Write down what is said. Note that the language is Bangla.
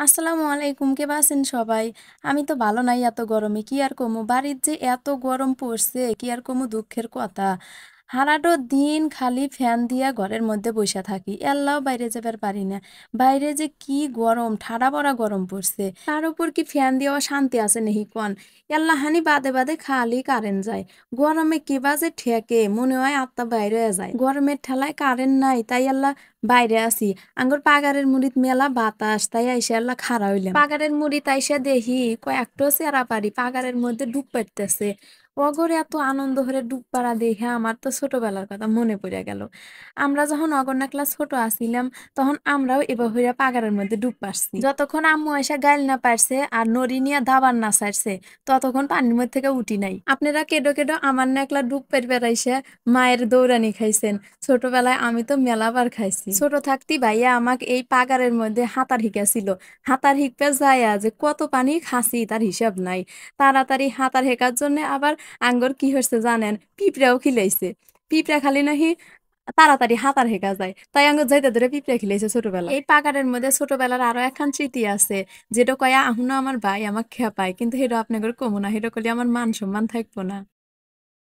আসসালামু আলাইকুম, কে আছেন সবাই? আমি তো ভালো নাই এত গরমে, কি আর কমু? বাড়ির যে এত গরম পড়ছে, কি আর কমু? দুঃখের কথা। সারাটো দিন খালি ফ্যান দিয়া ঘরের মধ্যে বসে থাকি, এল্লাও বাইরে যাবার পারি না। বাইরে যে কি গরম, ঠাড়া পড়া গরম পড়ছে, তার উপর কি ফ্যান দিয়েও শান্তি আছে নাহি কন? এল্লাহানি বাদে বাদে খালি কারেন্ট যায়। গরমে কিবা যে ঠেকে, মনে হয় আত্মা বাইরে যায়। গরমের ঠেলায় কারেন্ট নাই, তাই আল্লাহ বাইরে আছি। আঙ্গুর পাগারের মুড়িত মেলা বাতাস, তাই আইসা আল্লাহ খাড়া হইলাম। পাগারের মুড়িত আইসা দেখি কয়েকটো চেরা পারি পাগারের মধ্যে ডুব পাড়তেছে। অগরে এত আনন্দ হরে ডুব পাড়া দেখে আমার তো ছোটবেলার কথা মনে পড়ে গেল। আমরা যখন অগর ক্লাস ছোট আছিলাম, তখন আমরাও এবার হইয়া পাগারের মধ্যে ডুব পারছি। যতক্ষণ আম্মু এসে গাইল না পারছে আর নড়ি নিয়ে দাবার না ছাড়ছে, ততক্ষণ পানির মধ্যে থেকে উঠি নাই। আপনারা কেডো কেডো আমার না একলা ডুব পেট বেড়াইছে মায়ের দৌড়ানি খাইছেন। ছোটবেলায় আমি তো মেলাবার খাইছি। ছোট থাকতি ভাইয়া আমাকে এই পাগারের মধ্যে হাতার শিখাছিল। হাতার শিখতে যায়া যে কত পানি খাসি তার হিসাব নাই। তাড়াতাড়ি হাতার হেকার জন্য আবার আঙ্গর কি হয়েছে জানেন, পিঁপড়াও খিলাইছে। পিঁপড়া খালি নাহি তাড়াতাড়ি হাতার হেকা যায়, তাই আঙ্গুর যাইতে ধরে পিঁপড়া খিলাইছে ছোটবেলা। এই পাগারের মধ্যে ছোটবেলার আরো একখান স্মৃতি আছে, যেটা কয়া আহুনো আমার ভাই আমাকে খেপায়, কিন্তু সেটা আপনাদের কমু না, সেটা করলে আমার মান সম্মান থাকবো না।